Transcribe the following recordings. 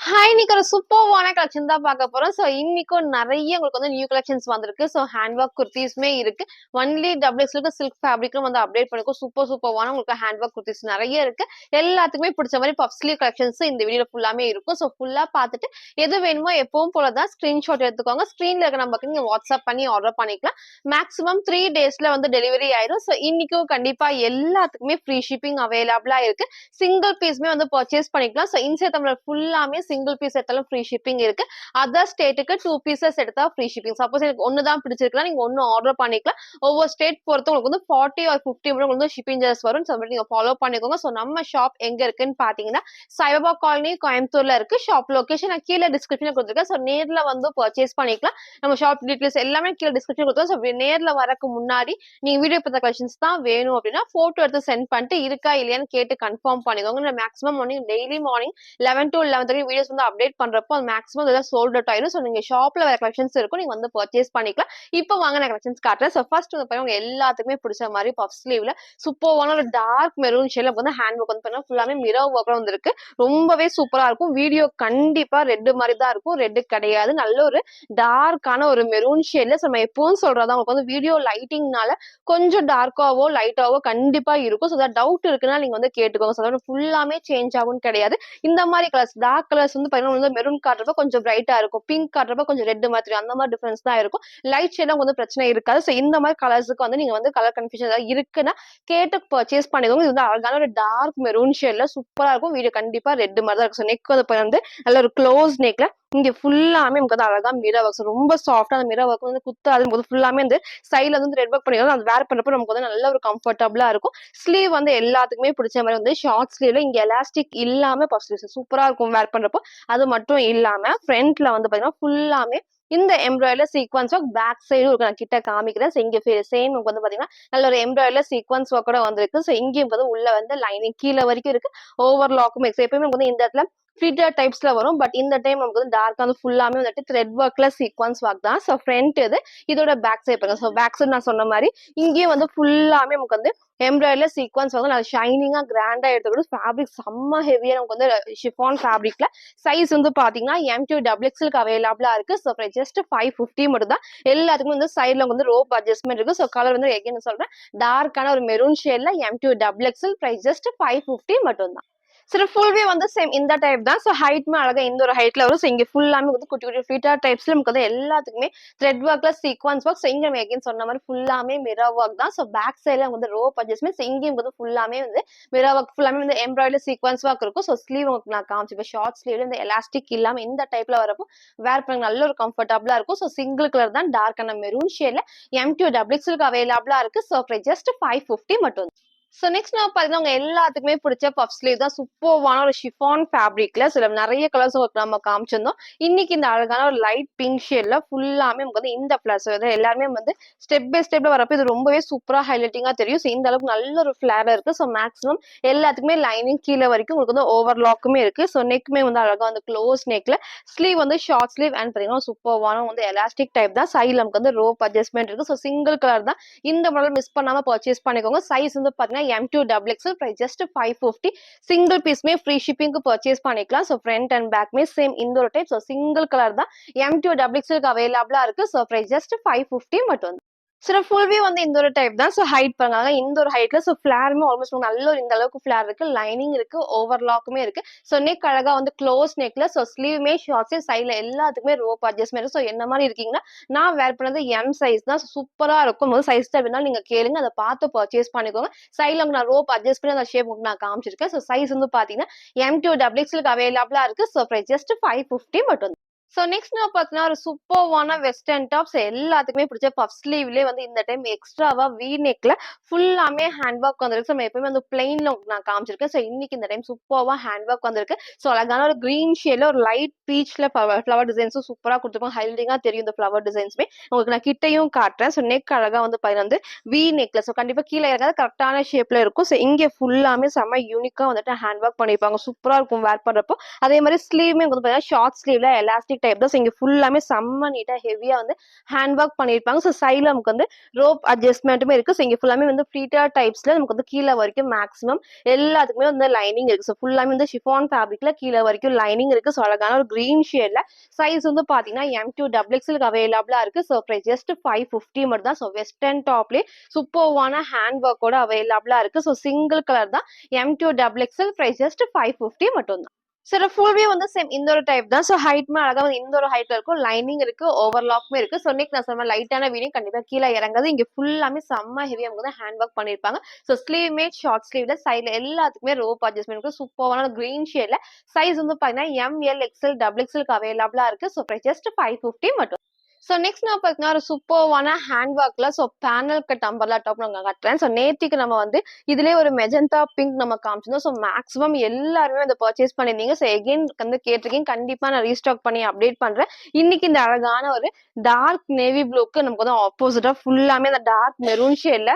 Hi! இன்னைக்கு ஒரு சூப்பர்வான collection தான் பார்க்க போறோம். ஸோ இன்னைக்கும் நெறைய உங்களுக்கு வந்து நியூ கலெக்ஷன்ஸ் வந்திருக்கு. ஸோ ஹேண்ட் ஒர்க் குர்தீஸுமே இருக்கு. ஒன்லி டபுள் எக்ஸ்எல்க்கு சில்க் ஃபேப்ரிக்கும் வந்து அப்டேட் பண்ணிருக்கோம். சூப்பர்வான உங்களுக்கு ஹேண்ட் ஒர்க் குர்தீஸ் நெறைய இருக்கு. எல்லாத்துக்குமே பிடிச்ச மாரி பஃப் ஸ்லீவ் கலெக்ஷன்ஸ் இந்த வீடியோல ஃபுல்லாமே இருக்கும். ஸோ ஃபுல்லா பார்த்துட்டு எது வேணுமோ எப்பவும் போல தான் ஸ்கிரீன்ஷாட் எடுத்துக்கோங்க. ஸ்க்ரீன்ல இருக்க நம்பருக்கு நீங்க வாட்ஸ்அப் பண்ணி ஆர்டர் பண்ணிக்கலாம். மேக்ஸிமம் 3 டேஸ்ல வந்து டெலிவரி ஆயிரும். ஸோ இன்னைக்கும் கண்டிப்பா எல்லாத்துக்குமே ஃப்ரீ ஷிப்பிங் அவைலபிளா இருக்கு. சிங்கிள் பீஸ்மே வந்து பர்ச்சேஸ் பண்ணிக்கலாம். ஸோ இன்சைட் தமிழர் ஃபுல்லாமே சிங்கிள் பீஸ் எடுத்தாலும் ஃப்ரீ ஷிப்பிங் இருக்கு. அதர் ஸ்டேட்டுக்கு 2 பீசஸ் எடுத்தா ஃப்ரீ ஷிப்பிங். சப்போஸ் எனக்கு ஒன்னு தான் பிடிச்சிருக்குன்னா நீங்க ஒன்னு ஆர்டர் பண்ணிக்கலாம். ஒவ்வொரு ஸ்டேட் பொறுத்து உங்களுக்கு வந்து 40 ஆர் 50 மட்டும் வந்து ஷிப்பிங் சார்ஜஸ் வரும். ஸோ நீங்க ஃபாலோ பண்ணிக்கோங்க. ஸோ நம்ம ஷாப் எங்க இருக்குன்னு பாத்தீங்கன்னா சாய்பாபா காலனி கோயம்புத்தூர்ல இருக்கு. ஷாப் லொகேஷன் நான் கீழே டிஸ்கிரிப்ஷன்ல கொடுத்துருக்கேன். ஸோ நேர்ல வந்து பர்ச்சேஸ் பண்ணிக்கலாம். நம்ம ஷாப் டீடைல்ஸ் எல்லாமே கீழே டிஸ்கிரிப்ஷன் கொடுத்துருக்கோம். ஸோ நேர்ல வரக்கு முன்னாடி நீங்க வீடியோ பார்த்த கலெக்ஷன்ஸ் தான் வேணும் அப்படின்னா போட்டோ எடுத்து சென்ட் பண்ணிட்டு இருக்கா இல்லையான்னு கேட்டு கன்ஃபார்ம் பண்ணிக்கோங்க. Maximum morning daily morning 11 to 11:30 videos வந்து அப்டேட் பண்றப்போ அது மேக்ஸிமம் இதெல்லாம் சோல்ட் அவுட் ஆயிரும். ஸோ நீங்க ஷாப்ல வேற கலெக்ஷன்ஸ் இருக்கும், நீங்க வந்து பர்ச்சேஸ் பண்ணிக்கலாம். இப்போ வாங்க நான் கலெக்ஷன்ஸ் காட்டுறேன். ஸோ ஃபர்ஸ்ட் வந்து பாருங்க எல்லாத்துக்குமே பிடிச்ச மாதிரி பஃப் ஸ்லீவ்ல சூப்பர்வான ஒரு டார்க் மெரூன் ஷேட்ல வந்து ஹேண்ட் ஒர்க் வந்து பாருங்க ஃபுல்லாமே மிரர் ஒர்க்ல வந்திருக்கு. ரொம்பவே சூப்பரா இருக்கும். வீடியோ கண்டிப்பா ரெட் மாதிரி தான் இருக்கும். ரெட் கிடையாது, நல்ல ஒரு டார்க்கான ஒரு மெரூன் ஷேட்ல. நம்ம எப்பவும் சொல்றதா உங்களுக்கு வந்து வீடியோ லைட்டிங்னால கொஞ்சம் டார்க்காவோ லைட்டாவோ கண்டிப்பா இருக்கும். ஸோ டவுட் இருக்குன்னா நீங்க வந்து கேட்டுக்கோங்க. ஸோ ஃபுல்லாமே சேஞ்ச் ஆகும் கிடையாது. இந்த மாதிரி கலர்ஸ் டார்க் கலர்ஸ் வந்து பாத்தீங்கன்னா மெரூன் காட்டுறப்ப கொஞ்சம் பிரைட்டா இருக்கும், பிங்க் காட்டுறப்ப கொஞ்சம் ரெட் மாதிரி அந்த மாதிரி டிஃபரன்ஸ் தான் இருக்கும். லைட் ஷேட்லாம் வந்து பிரச்சனை இருக்காது. ஸோ இந்த மாதிரி கலர்ஸுக்கு வந்து நீங்க வந்து கலர் கன்ஃபியூஷன் ஏதாவது இருக்குன்னா கேட்டு பர்ச்சேஸ் பண்ணிக்கோங்க. இது வந்து அழகான ஒரு டார்க் மெரூன் ஷேட்ல சூப்பரா இருக்கும். வீடியோ கண்டிப்பா ரெட் மாதிரி தான் இருக்கும். ஸோ நெக் வந்து நல்ல ஒரு க்ளோஸ் நெக்ல இங்க ஃபுல்லாமே நமக்கு வந்து அழகா மிரர் ஒர்க், ரொம்ப சாஃப்டா அந்த மிரர் ஒர்க் வந்து குத்தாது போது ஃபுல்லாமே வந்து சைட்ல வந்து ரெட் ஒர்க் பண்ணிடுவோம். அது வேர் பண்றப்ப நமக்கு வந்து நல்ல ஒரு கம்ஃபர்டபுளா இருக்கும். ஸ்லீவ் வந்து எல்லாத்துக்குமே பிடிச்ச மாதிரி வந்து ஷார்ட் ஸ்லீவ்ல இங்க எலாஸ்டிக் இல்லாம பஃப் ஸ்லீவ்ஸ் சூப்பரா இருக்கும் வேர் பண்றப்போ. அது மட்டும் இல்லாம ஃப்ரண்ட்ல வந்து பாத்தீங்கன்னா ஃபுல்லாமே இந்த எம்ப்ராய்டரி சீக்வன்ஸ் ஒர்க் பேக் சைடும் இருக்கு. நான் கிட்ட காமிக்கிறேன். இங்க சேம் வந்து பாத்தீங்கன்னா நல்ல ஒரு எம்ப்ராய்டரி சீக்வன்ஸ் ஒர்க் கூட வந்திருக்கு. ஸோ இங்கேயும் வந்து உள்ள வந்து லைனிங் கீழே வரைக்கும் இருக்கு. ஓவர்லாக்கும் எப்பயுமே வந்து இந்த இடத்துல ஃபிட்டர் டைப்ஸ்ல வரும். பட் இந்த டைம் நமக்கு வந்து டார்க்கா வந்து ஃபுல்லாமே வந்துட்டு த்ரெட் ஒர்க்ல சீக்வன்ஸ் ஒர்க் தான். ஸோ ஃப்ரண்ட் இது, இதோட பேக் சைட் பாருங்க. ஸோ பேக் சைடு நான் சொன்ன மாதிரி இங்கேயும் வந்து ஃபுல்லாமே நமக்கு வந்து எம்ப்ராய்டரில சீக்வன்ஸ் வந்து நல்லா ஷைனிங்கா கிராண்டா எடுத்துக்கிட்டு ஃபேப்ரிக் செம்ம ஹெவியா நமக்கு வந்து ஷிஃபான் ஃபேப்ரிக்ல சைஸ் வந்து பாத்தீங்கன்னா M2 XXL அவைலபிளா இருக்கு. ஸோ ஜஸ்ட் 550 மட்டும் தான். எல்லாத்துக்குமே வந்து சைட்ல வந்து ரோப் அட்ஜஸ்ட்மெண்ட் இருக்கு. ஸோ கலர் வந்து எகைன் சொல்றேன் டார்க்கான ஒரு மெரூன் ஷேட்ல M2 XXL பிரைஸ் ஜஸ்ட் 550 மட்டும் தான். சரி ஃபுல்வே வந்து சேம் இந்த டைப் தான். ஸோ ஹைட்மே அழகா இந்த ஒரு ஹைட்ல வரும். ஸோ இங்க ஃபுல்லாமே வந்து குட்டி குட்டி ஃபிட்டர் டைப்ஸ்ல நமக்கு வந்து எல்லாத்துக்குமே த்ரெட் ஒர்க்ல சீக்வன்ஸ் ஒர்க். ஸோ இங்க நம்ம எகைன் சொன்ன மாதிரி ஃபுல்லாமே மிரர் ஒர்க் தான். ஸோ பேக் சைட்ல வந்து ரோப் அட்ஜஸ்ட்மெண்ட். இங்கேயும் வந்து ஃபுல்லாமே வந்து மிரர் ஒர்க் ஃபுல்லாமே வந்து எம்ப்ராய்டரி சீக்வன்ஸ் ஒர்க் இருக்கும். ஸோ ஸ்லீவ் உங்களுக்கு நான் காமிச்சிப்பேன். ஷார்ட் ஸ்லீவ்ல இந்த எலாஸ்டிக் இல்லாம இந்த டைப்ல வரப்போ வேர் பண்ண நல்ல ஒரு கம்ஃபர்டபுளா இருக்கும். ஸோ சிங்கிள் கலர் தான் டார்க்கான மெரூன் ஷேட்ல M2 XXL அவைலபிளா இருக்கு. ஸோ ஜஸ்ட் 550 மட்டும். ஸோ நெக்ஸ்ட் நான் பார்த்தீங்கன்னா உங்க எல்லாத்துக்குமே பிடிச்ச பஃப் ஸ்லீவ் தான். சூப்பர்வான ஒரு ஷிஃபான் ஃபேப்ரிக்ல சில நிறைய கலர்ஸ் நம்ம காமிச்சிருந்தோம். இன்னைக்கு இந்த அழகான ஒரு லைட் பிங்க் ஷேட்ல ஃபுல்லாமே நமக்கு வந்து இந்த பிளஸ் எல்லாருமே வந்து ஸ்டெப் பை ஸ்டெப்ல வரப்போ இது ரொம்பவே சூப்பரா ஹைலைட்டிங்கா தெரியும். ஸோ இந்த அளவுக்கு நல்ல ஒரு ஃபிளேர் இருக்கு. ஸோ மேக்ஸிமம் எல்லாத்துக்குமே லைனிங் கீழே வரைக்கும் உங்களுக்கு வந்து ஓவர்லாக்குமே இருக்கு. ஸோ நெக்குமே வந்து அழகா வந்து க்ளோஸ் நெக்ல ஸ்லீவ் வந்து ஷார்ட் ஸ்லீவ் அண்ட் பார்த்தீங்கன்னா சூப்பர்வான வந்து எலாஸ்டிக் டைப் தான். சைடில் நமக்கு வந்து ரோப் அட்ஜஸ்ட்மெண்ட் இருக்கு. ஸோ சிங்கிள் கலர் தான். இந்த மாடல் மிஸ் பண்ணாம பர்ச்சேஸ் பண்ணிக்கோங்க. சைஸ் வந்து பாத்தீங்கன்னா M2 XXL price just 550. Single பீஸ்மே ஃப்ரீ ஷிப்பிங்க்கு பர்ச்சேஸ் பண்ணிக்கலாம். ஸோ ஃப்ரண்ட் அண்ட் பேக்மே சேம் இந்த ஒரு டைப். ஸோ சிங்கிள் கலர் தான் M2 XXL அவைலபிளா இருக்கு. ஸோ பிரைஸ் ஜஸ்ட் 550 மட்டும். சோ ஃபுல் வியூ வந்து இந்த ஒரு டைப் தான். ஸோ ஹைட் பாருங்க இந்த ஒரு ஹைட்ல. ஸோ ஃபிளாருமே ஆல்மோஸ்ட் நல்ல ஒரு இந்த அளவுக்கு ஃபிளார் இருக்கு. லைனிங் இருக்கு, ஓவர்லாக்குமே இருக்கு. ஸோ நெக் அழகா வந்து க்ளோஸ் நெக்ல. ஸோ ஸ்லீவ்மே ஷார்ட்ஸ் சைட்ல எல்லாத்துக்குமே ரோப் அட்ஜஸ்ட்மெண்ட். ஸோ என்ன மாதிரி இருக்கீங்கன்னா நான் வேர் பண்ணது M சைஸ் தான். சூப்பரா இருக்கும். போது சைஸ் வேணாலும் நீங்க கேளுங்க, அதை பார்த்து பர்ச்சேஸ் பண்ணிக்கோங்க. சைட்ல நான் ரோப் அட்ஜஸ்ட் பண்ணி அந்த ஷேப் நான் காமிச்சிருக்கேன். ஸோ சைஸ் வந்து பாத்தீங்கன்னா M2 XXL அவைலபிளா இருக்கு. ஸோ பிரைஸ் ஜஸ்ட் 550 மட்டும். ஸோ நெக்ஸ்ட் நான் பார்த்தீங்கன்னா ஒரு சூப்பர்வான வெஸ்டர்ன் டாப்ஸ் எல்லாத்துக்குமே பிடிச்ச பஃப் ஸ்லீவ்லேயே வந்து இந்த டைம் எக்ஸ்ட்ராவா வி நெக்ல ஃபுல்லாமே ஹேண்ட் ஒர்க் வந்திருக்கு. நம்ம எப்பவுமே வந்து பிளெயின்ல நான் காமிச்சிருக்கேன். ஸோ இன்னைக்கு இந்த டைம் சூப்பர்வா ஹேண்ட் ஒர்க் வந்திருக்கு. ஸோ அழகான ஒரு கிரீன் ஷேட்ல ஒரு லைட் பீச்ல ஃபிளவர் டிசைன்ஸும் சூப்பரா கொடுத்துருப்பாங்க. ஹைலைட்டிங்கா தெரியும் இந்த ஃபிளவர் டிசைன்ஸ்மே. உங்களுக்கு நான் கிட்டையும் காட்டுறேன். ஸோ நெக் அழகா வந்து வந்து வி நெக்ல. ஸோ கண்டிப்பா கீழே இறங்காத கரெக்டான ஷேப்ல இருக்கும். ஸோ இங்கே ஃபுல்லாமே செம்ம யூனிக்கா வந்துட்டு ஹேண்ட் ஒர்க் பண்ணிருப்பாங்க. சூப்பரா இருக்கும் வேர் பண்றப்போ. அதே மாதிரி ஸ்லீவ்மே வந்து ஷார்ட் ஸ்லீவ்ல எலாஸ்டிக் டைப் தான். ஸோ இங்க ஃபுல்லாமே செம்ம நீட்டா ஹெவியா வந்து ஹேண்ட் ஒர்க் பண்ணியிருப்பாங்க. ஸோ சைடுல நமக்கு வந்து ரோப் அட்ஜஸ்ட்மெண்ட்டுமே இருக்கு. ஸோ இங்க ஃபுல்லாமே வந்து ஃப்ளீட்டட் டைப்ஸ்ல நமக்கு வந்து கீழ வரைக்கும் மேக்ஸிமம் எல்லாத்துக்குமே வந்து லைனிங் இருக்கு. ஸோ ஃபுல்லாமே வந்து ஷிஃபான் ஃபேப்ரிக்ல கீழ வரைக்கும் லைனிங் இருக்கு. ஸோ அழகான ஒரு கிரீன் ஷேட்ல சைஸ் வந்து பாத்தீங்கன்னா M2 XXL அவைலபிளா இருக்கு. ஸோ பிரைஸ் ஜஸ்ட் 550 மட்டும் தான். ஸோ வெஸ்டர்ன் டாப்லயே சூப்பர்வான ஹேண்ட் ஒர்க்கோட அவைலபிளா இருக்கு. ஸோ சிங்கிள் கலர் தான். M2 XXL பிரைஸ் ஜஸ்ட் 550 மட்டும் தான். சார் ஃபுல் வியூ வந்து சேம் இந்த ஒரு டைப் தான். ஸோ ஹைட்மே அழகா வந்து இந்த ஒரு ஹைட்ல இருக்கும். லைனிங் இருக்கு, ஓவர்லாக்மே இருக்கு. ஸோ இன்னைக்கு நான் சொன்ன லைட்டான வீடியோ கண்டிப்பா கீழே இறங்காது. இங்க ஃபுல்லாமே செம்ம ஹெவியா வந்து ஹேண்ட் ஒர்க் பண்ணிருப்பாங்க. ஸோ ஸ்லீவ்மே ஷார்ட் ஸ்லீவ்ல சைட்ல எல்லாத்துக்குமே ரோப் அட்ஜஸ்ட்மெண்ட் இருக்கு. சூப்பரான கிரீன் ஷேட்ல சைஸ் வந்து பாத்தீங்கன்னா ML XL XXL அவைலபிளா இருக்கு. ஸோ பிரைஸ் ஜஸ்ட் 550 மட்டும். ஸோ நெக்ஸ்ட் நான் பார்த்தீங்கன்னா ஒரு சூப்பர்வான ஹேண்ட் ஒர்க்ல so panel cut umbrella top நான் கட்டுறேன். ஸோ நேத்திக்கு நம்ம வந்து இதுலயே ஒரு மெஜந்தா பிங்க் நம்ம காமிச்சிருந்தோம். ஸோ மேக்ஸிமம் எல்லாருமே அதை பர்ச்சேஸ் பண்ணிருந்தீங்க. ஸோ எகைன் வந்து கேட்டிருக்கீங்க. கண்டிப்பா நான் ரீஸ்டாக் பண்ணி அப்டேட் பண்றேன். இன்னைக்கு இந்த அழகான ஒரு டார்க் நேவி ப்ளூக்கு நமக்கு வந்து ஆப்போசிட்டா ஃபுல்லாமே அந்த டார்க் மெரூன் ஷேட்ல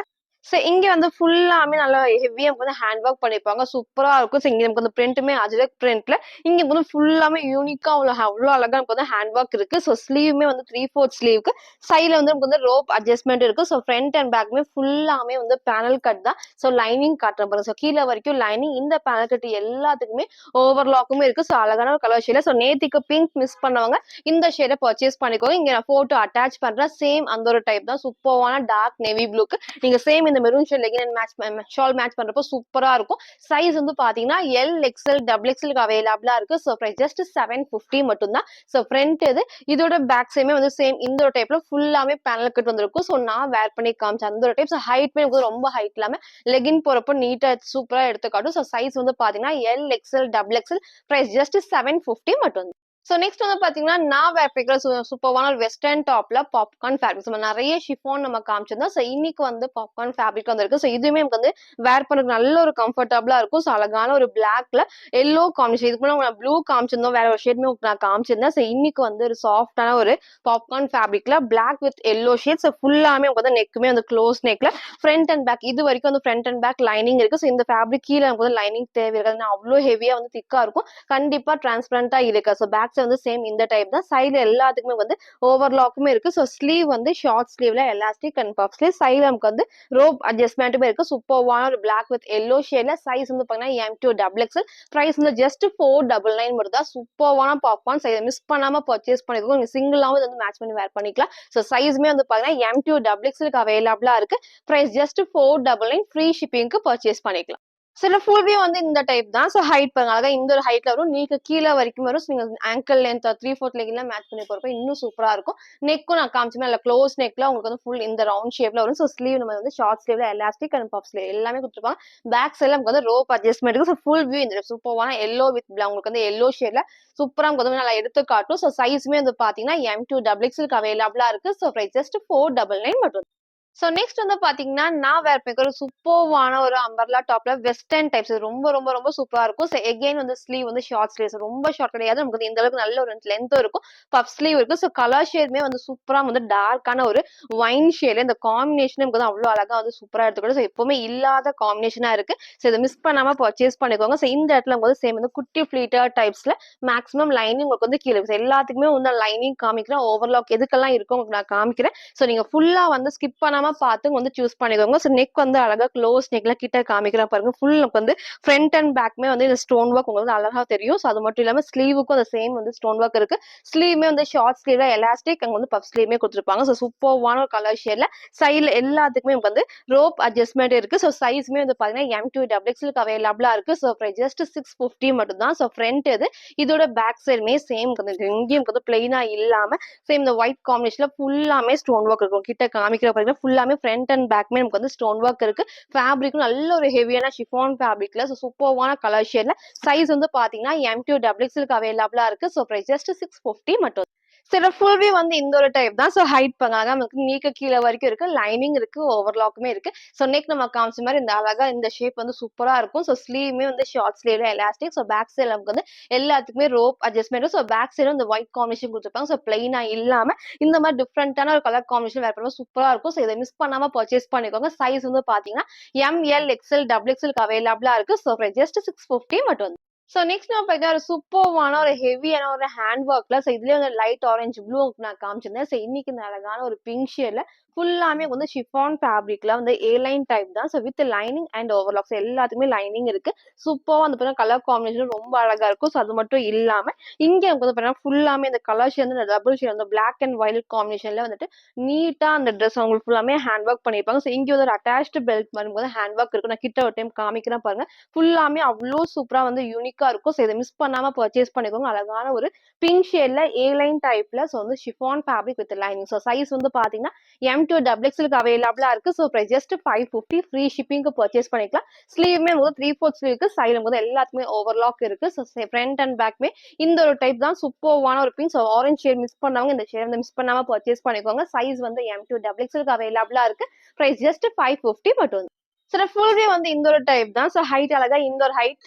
ஸோ இங்க வந்து ஃபுல்லாமே நல்லா ஹெவியா வந்து ஹேண்ட் ஒர்க் பண்ணிருப்பாங்க. சூப்பரா இருக்கும். ஸோ இங்க நமக்கு வந்து பிரிண்ட்டுமே அஜ்ரக் பிரிண்ட்ல இங்க வந்து ஃபுல்லாமே யூனிக்கா அவ்வளோ அழகா நமக்கு வந்து ஹேண்ட் ஒர்க் இருக்கு. ஸோ ஸ்லீவுமே வந்து 3/4 ஸ்லீவ்க்கு சைட்ல வந்து நமக்கு வந்து ரோப் அட்ஜஸ்ட்மெண்ட் இருக்கு. ஸோ ஃப்ரண்ட் அண்ட் பேக்குமே ஃபுல்லாமே வந்து பேனல் கட் தான். ஸோ லைனிங் காட்டுறேன் பாருங்க. ஸோ கீழே வரைக்கும் லைனிங் இந்த பேனல் கட் எல்லாத்துக்குமே ஓவர்லாக்குமே இருக்கு. ஸோ அழகான ஒரு கலர் ஷேட்ல ஸோ நேத்திக்கு பிங்க் மிஸ் பண்ணவங்க இந்த ஷேடை பர்ச்சேஸ் பண்ணிக்கோங்க. இங்க நான் போட்டோ அட்டாச் பண்றேன். சேம் அந்த ஒரு டைப் தான். சூப்பரான டார்க் நேவி ப்ளூக்கு நீங்க சேம் இந்த maroon shade legging match shawl match பண்றப்போ சூப்பரா இருக்கும். சைஸ் வந்து பாத்தீங்கன்னா LXL XXL அவைலபிளா இருக்கு. ஸோ பிரைஸ் ஜஸ்ட் 750 மட்டும் தான். ஸோ ஃப்ரண்ட் இது இதோட பேக் சைடுமே வந்து சேம் இந்த ஒரு டைப்ல ஃபுல்லாமே பேனல் கட் வந்திருக்கும். ஸோ நான் வேர் பண்ணி காமிச்சேன் அந்த ஒரு டைப். ஸோ ஹைட்மே ரொம்ப ஹைட் இல்லாம லெகின் போறப்போ நீட்டா சூப்பரா எடுத்து காட்டும். ஸோ சைஸ் வந்து பாத்தீங்கன்னா LXL XXL பிரைஸ் ஜஸ்ட் 750 மட்டும். ஸோ நெக்ஸ்ட் வந்து பாத்தீங்கன்னா நான் வேர் பண்ணிக்கிற சூப்பரான ஒரு வெஸ்டர்ன் டாப்ல பாப்கார்ன் ஃபேப்ரிக். நம்ம நிறைய ஷிஃபான் நம்ம காமிச்சிருந்தோம். ஸோ இன்னைக்கு வந்து பாப்கார்ன் ஃபேப்ரிக் வந்திருக்கு. ஸோ இதுவுமே நமக்கு வந்து வேர் பண்ணுறதுக்கு நல்ல ஒரு கம்ஃபர்டபுளா இருக்கும். ஸோ அழகான ஒரு பிளாக்ல எல்லோ காம்பினேஷன். இதுக்கு முன்னாடி ப்ளூ காமிச்சிருந்தோம். வேற ஒரு ஷேட்மே நான் காமிச்சிருந்தேன். ஸோ இன்னைக்கு வந்து ஒரு சாஃப்டான ஒரு பாப்கார்ன் ஃபேப்ரிக்ல பிளாக் வித் எல்லோ ஷேட். ஸோ ஃபுல்லாமே நமக்கு வந்து நெக்குமே வந்து க்ளோஸ் நெக்ல ஃப்ரண்ட் அண்ட் பேக் இது வரைக்கும் வந்து ஃப்ரண்ட் அண்ட் பேக் லைனிங் இருக்கு. ஸோ இந்த ஃபேப்ரிக் கீழே நமக்கு வந்து லைனிங் தேவை இருக்காது. அவ்வளோ ஹெவியா வந்து திக்கா இருக்கும். கண்டிப்பா டிரான்ஸ்பரண்டா இருக்கு. ஸோ பேக் சைடு வந்து சேம் இந்த டைப் தான். சைடுல எல்லாத்துக்குமே வந்து ஓவர்லாக்குமே இருக்கு. ஸோ ஸ்லீவ் வந்து ஷார்ட் ஸ்லீவ்ல எலாஸ்டிக் அண்ட் பஃப் ஸ்லீவ். சைடுல நமக்கு வந்து ரோப் அட்ஜஸ்ட்மெண்ட்டுமே இருக்கு. சூப்பர்வான ஒரு பிளாக் வித் எல்லோ ஷேட்ல சைஸ் வந்து பாத்தீங்கன்னா M2 XXL பிரைஸ் வந்து ஜஸ்ட் 499 மட்டும் தான். சூப்பர்வான பாப்கார்ன் சைஸ் மிஸ் பண்ணாம பர்ச்சேஸ் பண்ணிருக்கோம். நீங்க சிங்கிளாவும் வந்து மேட்ச் பண்ணி வேர் பண்ணிக்கலாம். ஸோ சைஸ்மே வந்து பாத்தீங்கன்னா M2 XXL அவைலபிளா இருக்கு. பிரைஸ் ஜஸ்ட் 499 ஃப்ரீ ஷிப்பிங்க்கு பர்ச்சேஸ் பண்ணிக்கலாம். சில ஃபுல் வியூ வந்து இந்த டைப் தான். ஸோ ஹைட் பாருங்க. அழகா இந்த ஒரு ஹைட்ல வரும். நீங்க கீழே வரைக்கும் வரும். ஸோ நீங்க ஆங்கிள் லென்த் 3/4 லெகின்ல மேட்ச் பண்ணி போறப்ப இன்னும் சூப்பரா இருக்கும். நெக்கும் நான் காமிச்சுமே நல்ல க்ளோஸ் நெக்ல உங்களுக்கு வந்து ஃபுல் இந்த ரவுண்ட் ஷேப்ல வரும். ஸோ ஸ்லீவ் நம்ம வந்து ஷார்ட் ஸ்லீவ்ல எலாஸ்டிக் அண்ட் பஃப் ஸ்லீவ் எல்லாமே கொடுத்துருப்பாங்க. பேக் சைட்ல நமக்கு வந்து ரோப் அட்ஜஸ்ட்மெண்ட் இருக்கு. ஸோ ஃபுல் வியூ இந்த சூப்பரான எல்லோ வித் உங்களுக்கு வந்து எல்லோ ஷேட்ல சூப்பரா உங்களுக்கு வந்து நல்லா எடுத்து காட்டும். ஸோ சைஸ்மே வந்து பாத்தீங்கன்னா M2 XXL அவைலபிளா இருக்கு. ஸோ பிரைஸ் ஜஸ்ட் 499 மட்டும். ஸோ நெக்ஸ்ட் வந்து பாத்தீங்கன்னா நான் வேர் பண்ணிக்கிற ஒரு சூப்பர்வான ஒரு அம்பர்லா டாப்ல வெஸ்டர்ன் டைப்ஸ் ரொம்ப ரொம்ப ரொம்ப சூப்பரா இருக்கும். ஸோ எகைன் வந்து ஸ்லீவ் வந்து ஷார்ட் ஸ்லீவ்ஸ் ரொம்ப ஷார்ட் கிடையாது. நமக்கு வந்து இந்த அளவுக்கு நல்ல ஒரு லென்த்தும் இருக்கும். பஃப் ஸ்லீவ் இருக்கு. ஸோ கலர் ஷேட்மே வந்து சூப்பரா வந்து டார்க்கான ஒரு ஒயின் ஷேட்ல இந்த காம்பினேஷன் நமக்கு வந்து அவ்வளோ அழகா வந்து சூப்பரா எடுத்துக்கணும். ஸோ எப்பவுமே இல்லாத காம்பினேஷனா இருக்கு. ஸோ இதை மிஸ் பண்ணாம பர்ச்சேஸ் பண்ணிக்கோங்க. ஸோ இந்த இடத்துல நமக்கு வந்து சேம் வந்து குட்டி ஃபிளீட்டர் டைப்ஸ்ல மேக்ஸிமம் லைனிங் உங்களுக்கு வந்து கீழே எல்லாத்துக்குமே வந்து லைனிங் காமிக்கிறேன். ஓவர்லாக் எதுக்கெல்லாம் இருக்கும் உங்களுக்கு நான் காமிக்கிறேன். ஸோ நீங்க ஃபுல்லா வந்து ஸ்கிப் பண்ணாம பார்த்து வந்து சூஸ் பண்ணிக்கோங்க. ஸோ நெக் வந்து அழகா க்ளோஸ் நெக்ல கிட்ட காமிக்கிறேன் பாருங்க. ஃபுல் வந்து ஃப்ரண்ட் அண்ட் பேக்மே வந்து இந்த ஸ்டோன் ஒர்க் உங்களுக்கு வந்து அழகா தெரியும். ஸோ அது மட்டும் இல்லாம ஸ்லீவுக்கும் அந்த சேம் வந்து ஸ்டோன் ஒர்க் இருக்கு. ஸ்லீவ்மே வந்து ஷார்ட் ஸ்லீவ்ல எலாஸ்டிக் அங்க வந்து பஃப் ஸ்லீவ்மே கொடுத்துருப்பாங்க. ஸோ சூப்பர்வான ஒரு கலர் ஷேட்ல சைட்ல எல்லாத்துக்குமே வந்து ரோப் அட்ஜஸ்ட்மெண்ட் இருக்கு. ஸோ சைஸ்மே வந்து பாத்தீங்கன்னா M2 XXL அவைலபிளா இருக்கு. ஸோ ஜஸ்ட் 650 மட்டும் தான். ஸோ ஃப்ரண்ட் இது இதோட பேக் சைடுமே சேம் எங்கேயும் வந்து பிளெயினா இல்லாம சேம் இந்த ஒயிட் காம்பினேஷன்ல ஃபுல்லாமே ஸ்டோன் ஒர்க் இருக்கும். கிட்ட காமிக்கிற பாத்தீங்கன்னா ஃபுல்லாமே ஃப்ரண்ட் அண்ட் பேக்மே நமக்கு வந்து ஸ்டோன் ஒர்க் இருக்கு. ஃபேப்ரிக்கும் நல்ல ஒரு ஹெவியான ஷிஃபான் ஃபேப்ரிக்ல சூப்பர்வான கலர் ஷேட்ல சைஸ் வந்து பாத்தீங்கன்னா M2 XXL அவைலபிளா இருக்கு. ஸோ பிரைஸ் ஜஸ்ட் 650 மட்டும். சில ஃபுல் வியூ வந்து இந்த ஒரு டைப் தான். ஸோ ஹைட் பண்ணாங்க நமக்கு நீக்க கீழே வரைக்கும் இருக்கு. லைனிங் இருக்கு. ஓவர்லாக்குமே இருக்கு. ஸோ நெக் நம்ம காமிச்ச மாதிரி இந்த அழகா இந்த ஷேப் வந்து சூப்பரா இருக்கும். ஸோ ஸ்லீவ்மே வந்து ஷார்ட் ஸ்லீவ்ல எலாஸ்டிக். ஸோ பேக் சைடு நமக்கு வந்து எல்லாத்துக்குமே rope adjustment. So back side இந்த ஒயிட் காம்பினேஷன் கொடுத்துருப்பாங்க. ஸோ பிளைனா இல்லாம இந்த மாதிரி டிஃப்ரெண்டான ஒரு கலர் காம்பினேஷன் வேர் பண்ணும்போது சூப்பரா இருக்கும். ஸோ இதை மிஸ் பண்ணாம பர்ச்சேஸ் பண்ணிக்கோங்க. சைஸ் வந்து பாத்தீங்கன்னா ML XL XXL அவைலபிளா இருக்கு. ஸோ ஜஸ்ட் 650 மட்டும். ஸோ நெக்ஸ்ட் நம்ம பார்த்தீங்கன்னா, ஒரு சூப்பர்வான ஒரு ஹெவியான ஒரு ஹேண்ட் ஒர்க்ல ஸோ இதுலயே வந்து லைட் ஆரஞ்சு ப்ளூ நான் காமிச்சிருந்தேன். ஸோ இன்னைக்கு இந்த அழகான ஒரு பிங்க் ஷேட்ல ஃபுல்லாமே வந்து ஷிஃபான் ஃபேப்ரிக்ல வந்து ஏ லைன் டைப் தான். So with lining and overlock. So எல்லாத்துக்குமே லைனிங் இருக்கு. சூப்பரா வந்து பார்த்தீங்கன்னா கலர் காம்பினேஷன் ரொம்ப அழகா இருக்கும். ஸோ அது மட்டும் இல்லாம இங்க வந்து பார்த்தீங்கன்னா ஃபுல்லாமே இந்த கலர் ஷேட் வந்து டபுள் ஷேட் வந்து பிளாக் அண்ட் வயலட் காம்பினேஷன்ல வந்துட்டு நீட்டா அந்த ட்ரெஸ் உங்களுக்கு ஃபுல்லாமே ஹேண்ட் ஒர்க் பண்ணியிருப்பாங்க. ஸோ இங்க வந்து ஒரு அட்டாச்டு பெல்ட் வரும்போது ஹேண்ட் ஒர்க் இருக்கும். நான் கிட்ட ஒரு டைம் காமிக்கிறேன் பாருங்க. ஃபுல்லாமே அவ்ளோ சூப்பரா வந்து யூனிக்கா இருக்கும். ஸோ இத மிஸ் பண்ணாம பர்ச்சேஸ் பண்ணிக்கோங்க. அழகான ஒரு பிங்க் ஷேட்ல ஏ லைன் டைப்ல ஸோ வந்து chiffon fabric with lining. So size வந்து பாத்தீங்கன்னா M to XXL அவைலபிளா இருக்கு. ஸோ பிரைஸ் ஜஸ்ட் 550 ஃப்ரீ ஷிப்பிங்க்கு பர்ச்சேஸ் பண்ணிக்கலாம். ஸ்லீவ்மே வந்து 3/4 ஸ்லீவ் இருக்கு. சைடுல வந்து எல்லாத்துக்குமே ஓவர்லாக் இருக்கு. ஸோ ஃப்ரண்ட் அண்ட் பேக்மே இந்த ஒரு டைப் தான் சூப்பர்வான ஒரு pink. So orange shade miss பண்ணவங்க இந்த ஷேட் வந்து மிஸ் பண்ணாம பர்ச்சேஸ் பண்ணிக்கோங்க. சைஸ் வந்து M to XXL அவைலபிளா இருக்கு. பிரைஸ் ஜஸ்ட் 550 மட்டும். ஸோ ஃபுல் வியூ வந்து இந்த ஒரு டைப் தான். ஸோ ஹைட் அழகா இந்த ஒரு ஹைட்.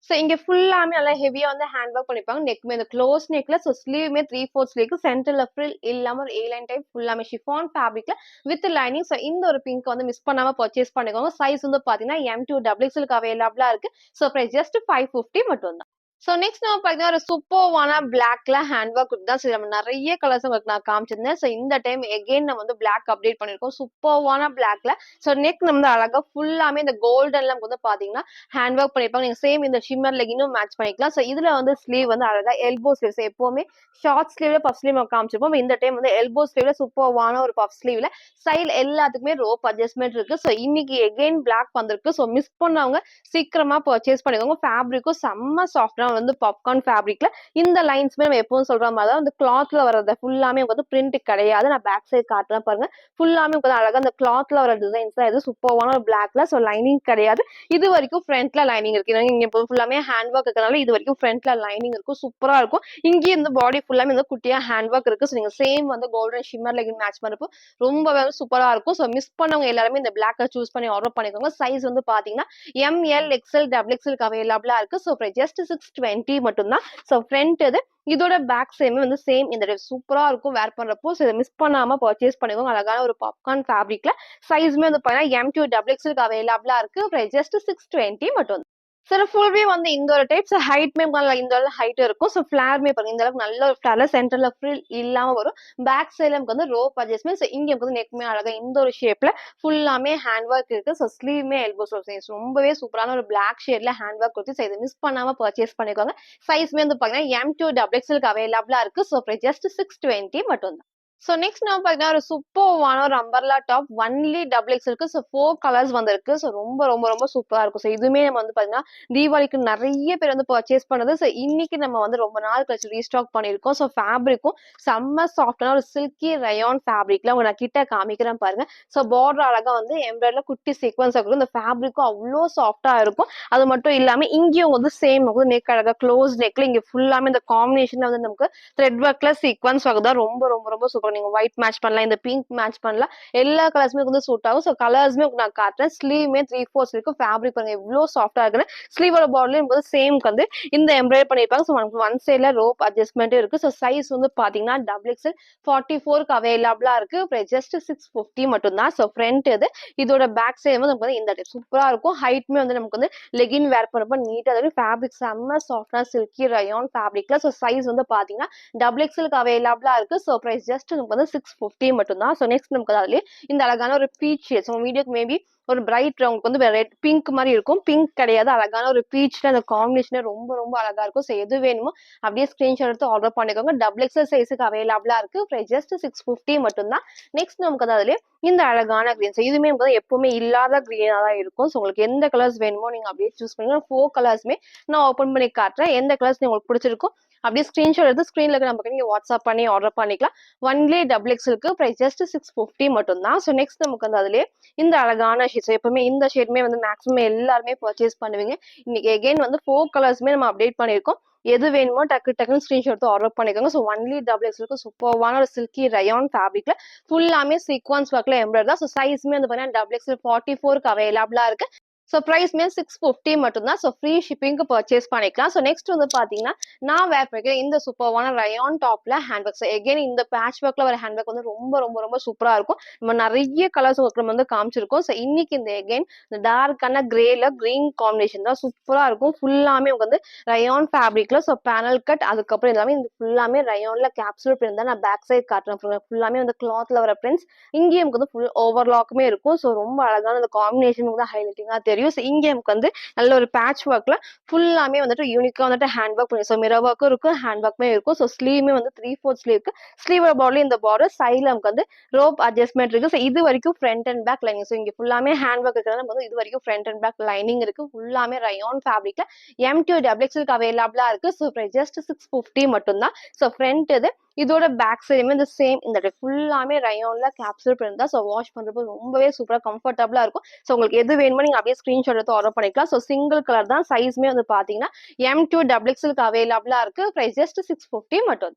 ஸோ இங்க ஃபுல்லாமே நல்லா ஹெவியா வந்து ஹேண்ட் ஒர்க் பண்ணிருப்பாங்க. நெக்மே இந்த க்ளோஸ் நெக்ல ஸோ ஸ்லீவ்மே 3/4 ஸ்லீவ்க்கு சென்டர்ல ஃப்ரில் இல்லாம ஒரு ஏ லைன் டைப் ஃபுல்லாமே ஷிஃபான் ஃபேப்ரிக்ல வித் லைனிங். ஸோ இந்த ஒரு பிங்க் வந்து மிஸ் பண்ணாம பர்ச்சேஸ் பண்ணிக்கோங்க. சைஸ் வந்து பாத்தீங்கன்னா M to XXL அவைலபிளா இருக்கு. ஸோ பிரைஸ் ஜஸ்ட் 550 மட்டும் தான். ஸோ நெக்ஸ்ட் நம்ம பார்த்தீங்கன்னா, ஒரு சூப்பர்வான பிளாக்ல ஹேண்ட் ஒர்க் தான். சரி நம்ம நெறைய கலர்ஸ் உங்களுக்கு நான் காமிச்சிருந்தேன். ஸோ இந்த டைம் எகைன் நம்ம வந்து பிளாக் அப்டேட் பண்ணியிருக்கோம். சூப்பர்வான பிளாக்ல ஸோ நெக் நம்ம வந்து அழகா ஃபுல்லாமே இந்த கோல்டன்ல வந்து பார்த்தீங்கன்னா, ஹேண்ட் ஒர்க் பண்ணியிருப்பாங்க. நீங்க சேம் இந்த ஷிம்மர் லெகினும் மேட்ச் பண்ணிக்கலாம். ஸோ இதுல வந்து ஸ்லீவ் வந்து அழகா எல்போ ஸ்லீவ்ஸ் எப்பவுமே ஷார்ட் ஸ்லீவ்ல பஃப் ஸ்லீவ் நம்ம காமிச்சிருப்போம். இந்த டைம் வந்து எல்போ ஸ்லீவ்ல சூப்பர்வான ஒரு பஃப் ஸ்லீவ்ல ஸ்டைல் எல்லாத்துக்குமே ரோப் அட்ஜஸ்ட்மெண்ட் இருக்கு. ஸோ இன்னைக்கு எகைன் பிளாக் வந்திருக்கு. ஸோ மிஸ் பண்ணவங்க சீக்கிரமா பர்ச்சேஸ் பண்ணிக்கோங்க. ஃபேப்ரிக்கும் செம்ம சாஃப்டா வந்து பாப்கார்ன் ஃபேப்ரிக்ல இந்த லைன்ஸ்மே நம்ம எப்பவும் சொல்ற மாதிரி தான் வந்து கிளாத்ல வரது ஃபுல்லாமே வந்து பிரிண்ட் கிடையாது. நான் பேக் சைடு காட்டுறேன் பாருங்க. ஃபுல்லாமே உங்களுக்கு அழகா அந்த கிளாத்ல வர டிசைன்ஸ் தான் இது சூப்பர்வான ஒரு பிளாக்ல. ஸோ லைனிங் கிடையாது. இது வரைக்கும் ஃப்ரண்ட்ல லைனிங் இருக்கு. இங்க இப்போ ஃபுல்லாமே ஹேண்ட் ஒர்க் இருக்கனால இது வரைக்கும் ஃப்ரண்ட்ல லைனிங் இருக்கும். சூப்பரா இருக்கும். இங்கேயும் இந்த பாடி ஃபுல்லாமே வந்து குட்டியா ஹேண்ட் ஒர்க் இருக்கு. ஸோ நீங்க சேம் வந்து கோல்டன் ஷிம்மர் லெகின் மேட்ச் பண்றப்போ ரொம்பவே சூப்பரா இருக்கும். ஸோ மிஸ் பண்ணவங்க எல்லாருமே இந்த பிளாக்கை சூஸ் பண்ணி ஆர்டர் பண்ணிக்கோங்க. சைஸ் வந்து பாத்தீங்கன்னா ML XL XXL அவைலபிளா இருக்கு. ஸோ ஜஸ்ட் 620 மட்டும் தான். ஸோ ஃப்ரண்ட் இது இதோட பேக் சைடுமே வந்து சேம் இந்த சூப்பரா இருக்கும் வேர் பண்றப்போ. ஸோ இதை மிஸ் பண்ணாம பர்ச்சேஸ் பண்ணிக்கோங்க. அழகான ஒரு பாப்கார்ன் ஃபேப்ரிக்ல சைஸ்மே வந்து பாத்தீங்கன்னா M to XXL அவைலபிளா இருக்கு. ஜஸ்ட் 620 மட்டும். சார் ஃபுல் வியூ வந்து இந்த ஒரு டைப். ஸோ ஹைட்மே இந்த அளவு ஹைட் இருக்கும். ஸோ ஃபிளார்மே பாருங்க இந்த அளவுக்கு நல்ல ஒரு ஃபிளார்ல சென்டர்ல ஃப்ரில் இல்லாம வரும். பேக் சைடுல நமக்கு வந்து ரோப் அட்ஜஸ்ட்மெண்ட். ஸோ இங்க வந்து நெக்மே அழகா இந்த ஒரு ஷேப்ல ஃபுல்லாமே ஹேண்ட் ஒர்க் இருக்கு. ஸோ ஸ்லீவ்மே எல்போ ஸ்லீவ்ஸ் ரொம்பவே சூப்பரான ஒரு பிளாக் ஷேட்ல ஹேண்ட் ஒர்க் கொடுத்து இதை மிஸ் பண்ணாம பர்ச்சேஸ் பண்ணிக்கோங்க. சைஸ்மே வந்து பாத்தீங்கன்னா M to XXL அவைலபிளா இருக்கு. ஸோ ஜஸ்ட் 620 மட்டும் தான். ஸோ நெக்ஸ்ட் நம்ம பார்த்தீங்கன்னா, ஒரு சூப்பர்வான ஒரு அம்பர்லா டாப் ஒன்லி XXL இருக்கு. ஸோ 4 கலர்ஸ் வந்திருக்கு. ஸோ ரொம்ப ரொம்ப ரொம்ப சூப்பரா இருக்கும். ஸோ இதுவுமே நம்ம வந்து பார்த்தீங்கன்னா, தீபாவளிக்கு நெறைய பேர் வந்து பர்ச்சேஸ் பண்ணது. ஸோ இன்னைக்கு நம்ம வந்து ரொம்ப நாள் கழிச்சு ரீஸ்டாக் பண்ணியிருக்கோம். ஸோ ஃபேப்ரிக்கும் செம்ம சாஃப்டான ஒரு சில்கி ரயான் ஃபேப்ரிக்ல உங்க நான் கிட்ட காமிக்கிறேன் பாருங்க. ஸோ பார்டர் அழகா வந்து எம்ப்ராய்டரில குட்டி சீக்வன்ஸ் இருக்கும். இந்த ஃபேப்ரிக்கும் அவ்வளோ சாஃப்டா இருக்கும். அது மட்டும் இல்லாம இங்கேயும் வந்து சேம் வந்து நெக் அழகா க்ளோஸ் நெக்ல இங்க ஃபுல்லாமே இந்த காம்பினேஷன்ல வந்து நமக்கு த்ரெட் ஒர்க்ல சீக்வன்ஸ் ஆகுதா ரொம்ப ரொம்ப ரொம்ப சூப்பர். நீங்க ஒயிட் மேட்ச் பண்ணலாம். இந்த பிங்க் மேட்ச் பண்ணலாம். எல்லா கலர்ஸுமே வந்து சூட் ஆகும். ஸோ கலர்ஸ்மே நான் காட்டுறேன். ஸ்லீவ்மே 3/4 இருக்கு. ஃபேப்ரிக் பாருங்க எவ்வளோ சாஃப்டா இருக்குன்னு. ஸ்லீவோட பார்டர்லயும் வந்து சேம் வந்து இந்த எம்ப்ராய்டரி பண்ணிருப்பாங்க. ஸோ ஒன் சைட்ல ரோப் அட்ஜஸ்ட்மெண்ட் இருக்கு. ஸோ சைஸ் வந்து பாத்தீங்கன்னா XXL 44க்கு அவைலபிளா இருக்கு. ஜஸ்ட் 650 மட்டும் தான். ஸோ ஃப்ரண்ட் இது இதோட பேக் சைடு வந்து நமக்கு வந்து இந்த சூப்பரா இருக்கும். ஹைட்மே வந்து நமக்கு வந்து லெகின் வேர் பண்ணப்போ நீட்டா இருக்கு. ஃபேப்ரிக் செம்ம சாஃப்டா சில்கி ரயான் ஃபேப்ரிக்ல. ஸோ சைஸ் வந்து பாத்தீங்கன்னா XXLக்கு அவைலபிளா இருக்கு. ஸோ பிரைஸ் ஜஸ்ட் நமக்கு வந்து 650 மட்டும் தான். ஸோ நெக்ஸ்ட் நமக்கு அதுலயே இந்த அழகான ஒரு பீச் ஸோ வீடியோக்கு மேபி ஒரு பிரைட் உங்களுக்கு வந்து ரெட் பிங்க் மாதிரி இருக்கும். பிங்க் கிடையாது. அழகான ஒரு பீச்ல அந்த காம்பினேஷன் ரொம்ப ரொம்ப அழகா இருக்கும். ஸோ எது வேணுமோ அப்படியே ஸ்கிரீன்ஷாட் எடுத்து ஆர்டர் பண்ணிக்கோங்க. XXL சைஸுக்கு அவைலபிளா இருக்கு. பிரைஸ் ஜஸ்ட் 650 மட்டும் தான். நெக்ஸ்ட் நமக்கு வந்து அதுலயே இந்த அழகான கிரீன் ஸோ இதுவுமே வந்து எப்பவுமே இல்லாத கிரீனா தான் இருக்கும். ஸோ உங்களுக்கு எந்த கலர்ஸ் வேணுமோ நீங்க அப்படியே சூஸ் பண்ணுங்க. 4 கலர்ஸ்மே நான் ஓப்பன் பண்ணி காட்டுறேன். எந்த கலர்ஸ் உங்களுக்கு பிடிச்சிருக்கும் அப்படியே ஸ்கிரீன்ஷாட் எடுத்து ஸ்கிரீன்ல நமக்கு நீங்க வாட்ஸ்அப் பண்ணி ஆர்டர் பண்ணிக்கலாம். ஒன்லி XXLக்கு பிரைஸ் ஜஸ்ட் 650 மட்டும் தான். ஸோ நெக்ஸ்ட் நமக்கு வந்து அதுலயே இந்த அழகான ஷேட்ஸ் எப்பவுமே இந்த ஷேட்மே வந்து மேக்ஸிமம் எல்லாருமே பர்ச்சேஸ் பண்ணுவீங்க. இன்னைக்கு எகைன் வந்து 4 கலர்ஸ்மே நம்ம அப்டேட் பண்ணிருக்கோம். எது வேணுமோ டக்குன்னு ஸ்கிரீன்ஷாட் எடுத்து ஆர்டர் பண்ணிக்கோங்க. ஸோ ஒன்லி XXLக்கு சூப்பர்வான ஒரு சில்கி ரயான் ஃபேப்ரிக்ல ஃபுல்லாமே சீக்வன்ஸ் ஒர்க்ல எம்ப்ராய்டரி தான். ஸோ சைஸ்மே வந்து பாத்தீங்கன்னா XXL 44க்கு அவைலபிளா இருக்கு. ஸோ ப்ரைஸ்மே 650 மட்டும் தான். ஸோ ஃப்ரீ ஷிப்பிங்க்கு பர்ச்சேஸ் பண்ணிக்கலாம். ஸோ நெக்ஸ்ட் வந்து பாத்தீங்கன்னா நான் வேர் பண்ணிக்கிற இந்த சூப்பர்வான ரயான் டாப்ல ஹேண்ட்பேக். ஸோ எகைன் இந்த பேட்ச் ஒர்க்ல வர ஹேண்ட்பேக் வந்து ரொம்ப ரொம்ப ரொம்ப சூப்பரா இருக்கும். நம்ம நிறைய கலர்ஸ் ஒர்க் நம்ம வந்து காமிச்சிருக்கோம். ஸோ இன்னைக்கு இந்த எகைன் இந்த டார்க்கான கிரேல கிரீன் காம்பினேஷன் தான் சூப்பரா இருக்கும். ஃபுல்லாமே வந்து ரயான் ஃபேப்ரிக்ல. ஸோ பேனல் கட் அதுக்கப்புறம் எல்லாமே இந்த ஃபுல்லாமே ரயான்ல கேப்சூல் பிரிண்ட் தான். நான் பேக் சைட் காட்டுறேன். ஃபுல்லாமே வந்து கிளாத்ல வர பிரிண்ட்ஸ். இங்கேயும் நமக்கு வந்து ஃபுல் ஓவர்லாக்குமே இருக்கும். ஸோ ரொம்ப அழகான இந்த காம்பினேஷன் வந்து ஹைலைட்டிங்கா தெரியும். ஸோ இங்கே நமக்கு வந்து நல்ல ஒரு பேட்ச் ஒர்க்ல ஃபுல்லாமே வந்துட்டு யூனிக்கா வந்துட்டு ஹேண்ட் ஒர்க் பண்ணி. ஸோ மிரர் ஒர்க்கும் இருக்கும், ஹேண்ட் ஒர்க்குமே இருக்கும். ஸோ ஸ்லீவுமே வந்து 3/4 ஸ்லீவ்க்கு ஸ்லீவோட பாடில இந்த பார்டர் சைட்ல நமக்கு வந்து ரோப் அட்ஜஸ்ட்மெண்ட் இருக்கு. ஸோ இது வரைக்கும் front and back lining. So இங்க ஃபுல்லாமே ஹேண்ட் ஒர்க் இருக்கிறது நமக்கு வந்து இது வரைக்கும் ஃப்ரண்ட் அண்ட் பேக் லைனிங் இருக்கு. ஃபுல்லாமே ரயான் ஃபேப்ரிக்ல M2 XXL அவைலபிளா இருக்கு. ஸோ ஜஸ்ட் 650 மட்டும் தான். ஸோ ஃப்ரண்ட் இது இதோட பேக் சைடுமே இந்த சேம் இந்த ஃபுல்லாமே ரயான்ல கேப்சூல் பிரிண்ட் தான். ஸோ வாஷ் பண்றப்போ ரொம்பவே சூப்பரா கம்ஃபர்டபுளா இருக்கும். ஸோ உங்களுக்கு எது வேணுமோ நீங்க அப்படியே ஸ்கிரீன்ஷாட் எடுத்து ஆர்டர் பண்ணிக்கலாம். ஸோ சிங்கிள் கலர் தான். சைஸ்மே வந்து பாத்தீங்கன்னா M2 XXL அவைலபிளா இருக்கு. பிரைஸ் ஜஸ்ட் 650 மட்டும்.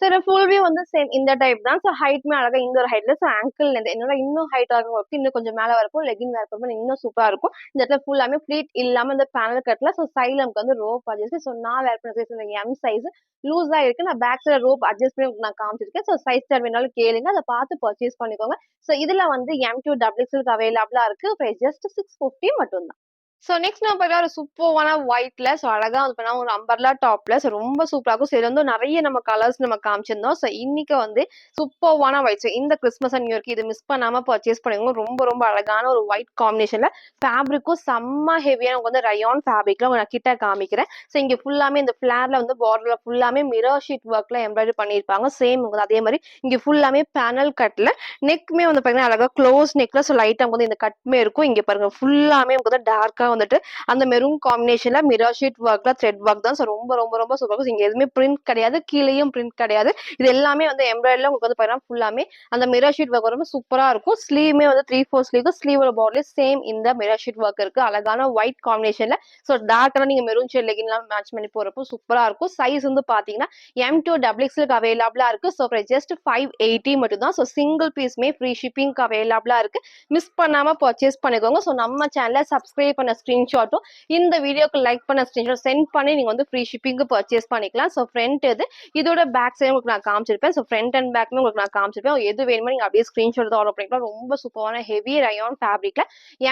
சரி ஃபுல் வியூ வந்து சேம் இந்த டைப் தான். ஸோ ஹைட்மே அழகா இந்த ஒரு ஹைட்ல. ஸோ ஆங்கிள் லென்த் என்னோட இன்னும் ஹைட் ஆகிறவங்களுக்கு இன்னும் கொஞ்சம் மேல இருக்கும். லெகின் வேர் பண்ணும்போது இன்னும் சூப்பரா இருக்கும். இந்த இடத்துல ஃபுல்லாமே ஃபிளீட் இல்லாம இந்த பேனல் கட்ல. ஸோ சைட்ல நமக்கு வந்து ரோப் அட்ஜஸ்ட். ஸோ நான் வேர் பண்ண சைஸ் இந்த M சைஸ் லூஸா இருக்கு. நான் பேக் சைடு ரோப் அட்ஜஸ்ட் பண்ணி உங்களுக்கு நான் காமிச்சிருக்கேன். ஸோ சைஸ் சார்ட் வேணாலும் கேளுங்க. அதை பார்த்து பர்ச்சேஸ் பண்ணிக்கோங்க. ஸோ இதுல வந்து M2 XXL அவைலபிளா இருக்கு. பிரைஸ் ஜஸ்ட் 650 மட்டும் தான். ஸோ நெக்ஸ்ட் நம்ம பார்த்தீங்கன்னா ஒரு சூப்பர்வான ஒயிட்ல ஸோ அழகா வந்து பண்ணா ஒரு அம்பர்லா டாப்ல ஸோ ரொம்ப சூப்பரா இருக்கும். ஸோ இது வந்து நிறைய நம்ம கலர்ஸ் நம்ம காமிச்சிருந்தோம். ஸோ இன்னைக்கு வந்து சூப்பர்வான ஒயிட். ஸோ இந்த கிறிஸ்மஸ் அண்ட் நியூ இயர்க்கு இது மிஸ் பண்ணாம பர்ச்சேஸ் பண்ணுங்க. ரொம்ப ரொம்ப அழகான ஒரு ஒயிட் காம்பினேஷன்ல ஃபேப்ரிக்கும் செம்ம ஹெவியான வந்து ரயான் ஃபேப்ரிக்ல நான் கிட்ட காமிக்கிறேன். ஸோ இங்க ஃபுல்லாமே இந்த ஃபிளார்ல வந்து பார்டர்ல ஃபுல்லாமே மிரர் ஷீட் ஒர்க்ல எம்ப்ராய்டரி பண்ணியிருப்பாங்க. சேம் அதே மாதிரி இங்க ஃபுல்லாமே பேனல் கட்ல நெக்மே வந்து பாத்தீங்கன்னா அழகா க்ளோஸ் நெக்ல ஸோ லைட்டா வந்து இந்த கட்மே இருக்கும். இங்க பாருங்க ஃபுல்லாமே வந்து டார்க்கா வந்துட்டு அந்த மெரூன் காம்பினேஷன்ல மிரர் ஷீட் ஒர்க்ல த்ரெட் ஒர்க் தான். ஸோ ரொம்ப ரொம்ப ரொம்ப சூப்பரா இருக்கும். இங்க எதுவுமே பிரிண்ட் கிடையாது, கீழேயும் பிரிண்ட் கிடையாது. இது எல்லாமே வந்து எம்ப்ராய்டரில உங்களுக்கு வந்து பாத்தீங்கன்னா ஃபுல்லாமே அந்த மிரர் ஷீட் ஒர்க் ரொம்ப சூப்பரா இருக்கும். ஸ்லீவ்மே வந்து 3/4 ஸ்லீவ். ஸ்லீவோட பார்டர்ல சேம் இந்த மிரர் ஷீட் ஒர்க் இருக்கு. அழகான ஒயிட் காம்பினேஷன்ல. ஸோ டார்க்கான நீங்க மெரூன் ஷேட் லெகின் எல்லாம் மேட்ச் பண்ணி போறப்போ சூப்பரா இருக்கும். சைஸ் வந்து பாத்தீங்கன்னா M2 XXL அவைலபிளா இருக்கு. ஸோ ஜஸ்ட் 580 மட்டும் தான். ஸோ சிங்கிள் பீஸ்மே ஃப்ரீ ஷிப்பிங்க்கு அவைலபிளா இருக்கு. மிஸ் பண்ணாம பர்ச்சேஸ் பண்ணிக்கோங்க. ஸோ நம்ம சேனலை சப்ஸ்கிரைப் பண்ண ஸ்கிரீன்ஷாட்டும் இந்த வீடியோக்கு லைக் பண்ண ஸ்கிரீன்ஷாட் சென்ட் பண்ணி நீங்க வந்து ஃப்ரீ ஷிப்பிங்க்கு பர்ச்சேஸ் பண்ணிக்கலாம். ஸோ ஃப்ரண்ட் இது இதோட பேக் சைடு உங்களுக்கு நான் காமிச்சிருப்பேன். ஸோ ஃப்ரண்ட் அண்ட் பேக்மே உங்களுக்கு நான் காமிச்சிருப்பேன். எது வேணுமோ நீங்க அப்படியே ஸ்கிரீன்ஷாட் ஆர்டர் பண்ணிக்கலாம். ரொம்ப சூப்பரான ஹெவி ரயான் ஃபேப்ரிக்ல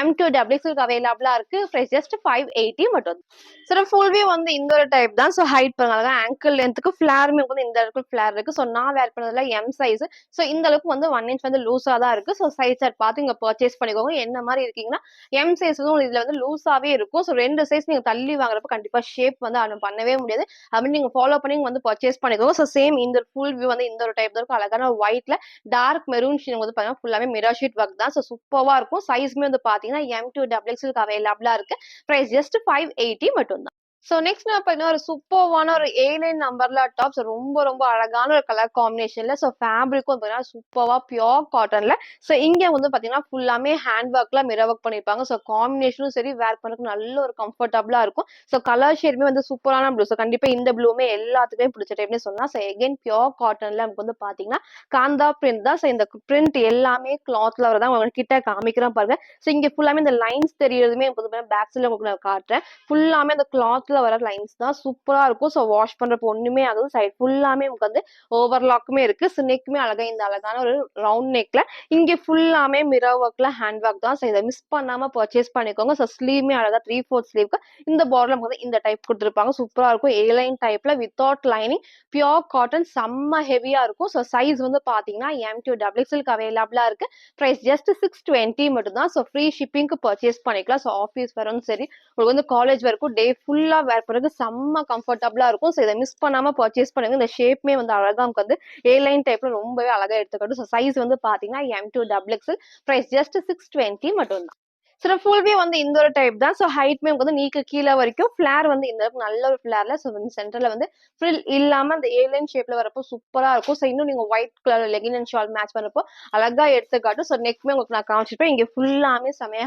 M2 XXL அவைலபிளா இருக்கு. பிரைஸ் ஜஸ்ட் 580 மட்டும். ஸோ ஃபுல் வியூ வந்து இந்த ஒரு டைப் தான். ஸோ ஹைட் பாருங்க ஆங்கிள் லென்த்துக்கு ஃபிளாருமே வந்து இந்த அளவுக்கு ஃபிளார் இருக்கு. ஸோ நான் வேர் பண்ணதுல M சைஸ். ஸோ இந்த அளவுக்கு வந்து 1 இன்ச் வந்து லூஸா தான் இருக்கு. ஸோ சைஸ் சார்ட் பார்த்து இங்க பர்ச்சேஸ் பண்ணிக்கோங்க. என்ன மாதிரி இருக்கீங்கன்னா M சைஸ் வந்து இதுல வந்து லூஸாவே இருக்கும். ஸோ 2 சைஸ் நீங்க தள்ளி வாங்குறப்ப கண்டிப்பா ஷேப் வந்து பண்ணவே முடியாது. அப்படின்னு நீங்க ஃபாலோ பண்ணி வந்து பர்ச்சேஸ் பண்ணிக்கோங்க. ஸோ சேம் இந்த ஃபுல் வியூ வந்து இந்த ஒரு டைப் தான் இருக்கும். அழகான ஒயிட்ல டார்க் மெரூன் ஷீட் வந்து பாத்தீங்கன்னா ஃபுல்லாமே மிரர் ஷீட் ஒர்க் தான். ஸோ சூப்பரா இருக்கும். சைஸ்மே வந்து பாத்தீங்கன்னா M2 XXL அவைலபிளா இருக்கு. பிரைஸ் ஜஸ்ட் 580 மட்டும் தான். ஸோ நெக்ஸ்ட் நான் பார்த்தீங்கன்னா ஒரு சூப்பர்வான ஒரு A9 நம்பர்ல டாப்ஸ் ரொம்ப ரொம்ப அழகான ஒரு கலர் காம்பினேஷன்ல. ஸோ ஃபேப்ரிக்கும் பார்த்தீங்கன்னா சூப்பரா பியோர் காட்டன்ல. ஸோ இங்க வந்து பார்த்தீங்கன்னா ஃபுல்லாமே ஹேண்ட் ஒர்க்ல மிரர் ஒர்க் பண்ணியிருப்பாங்க. ஸோ காம்பினேஷனும் சரி வேர் பண்ணதுக்கு நல்ல ஒரு கம்ஃபர்டபுளா இருக்கும். ஸோ கலர் ஷேடுமே வந்து சூப்பரான ப்ளூ. ஸோ கண்டிப்பா இந்த ப்ளூமே எல்லாத்துக்குமே பிடிச்ச டைப்னே சொல்லலாம். ஸோ எகைன் பியோர் காட்டன்ல நமக்கு வந்து பார்த்தீங்கன்னா காந்தா பிரிண்ட் தான். ஸோ இந்த பிரிண்ட் எல்லாமே கிளாத்ல வரதான் உங்களுக்கு கிட்ட காமிக்கிறேன் பாருங்க. ஸோ இங்க ஃபுல்லாமே இந்த லைன்ஸ் தெரியறதுமே பேக் சைட்ல உங்களுக்கு நான் காட்டுறேன். ஃபுல்லாமே அந்த கிளாத்ல வர லைன்ஸ் தான் சூப்பரா இருக்கும். ஸோ வாஷ் பண்றப்போ ஒண்ணுமே ஆகுது. சைட் ஃபுல்லாமே உங்களுக்கு வந்து ஓவர்லாக்குமே இருக்கு. ஸோ நெக்குமே அழகா இந்த அழகான ஒரு ரவுண்ட் நெக்ல இங்க ஃபுல்லாமே மிரர் ஒர்க்ல ஹேண்ட் ஒர்க் தான். ஸோ இதை மிஸ் பண்ணாம பர்ச்சேஸ் பண்ணிக்கோங்க. ஸோ ஸ்லீவ்மே அழகா 3/4 ஸ்லீவ்க்கு இந்த பார்டர்ல வந்து இந்த டைப் கொடுத்துருப்பாங்க. சூப்பரா இருக்கும். A லைன் டைப்ல வித்தவுட் லைனிங் பியோர் காட்டன் செம்ம ஹெவியா இருக்கும். ஸோ சைஸ் வந்து பாத்தீங்கன்னா M2 XXL அவைலபிளா இருக்கு. பிரைஸ் ஜஸ்ட் 620 மட்டும் தான். ஸோ ஃப்ரீ ஷிப்பிங்க்கு பர்ச்சேஸ் பண்ணிக்கலாம். ஸோ ஆஃபீஸ் வரும் சரி உங்களுக்கு வந்து காலேஜ் வரைக்கும் டே ஃபுல்லா வேர் பண்றது செம்ம கம்ஃபர்டபுளா இருக்கும். ஸோ இதை மிஸ் பண்ணாம பர்ச்சேஸ் பண்ணுங்க. இந்த ஷேப்மே வந்து அழகா நமக்கு வந்து A லைன் டைப்ல ரொம்பவே அழகா எடுத்துக்கட்டும். ஸோ சைஸ் வந்து பாத்தீங்கன்னா M2 XXL பிரைஸ் ஜஸ்ட் 620 மட்டும் தான். ஸோ ஃபுல் வியூ வந்து இந்த ஒரு டைப் தான். ஸோ ஹைட்மே வந்து நீக்கு கீழே வரைக்கும் ஃபிளார் வந்து இந்த அளவுக்கு நல்ல ஒரு ஃபிளார்ல. ஸோ சென்டர்ல வந்து ஃப்ரில் இல்லாம அந்த A லைன் ஷேப்ல வரப்போ சூப்பரா இருக்கும். ஸோ இன்னும் நீங்க white colour legging and shawl match பண்ணப்போ அழகா எடுத்துக்காட்டும். ஸோ நெக்மே உங்களுக்கு நான் காமிச்சிருப்பேன். இங்க ஃபுல்லாமே செமையா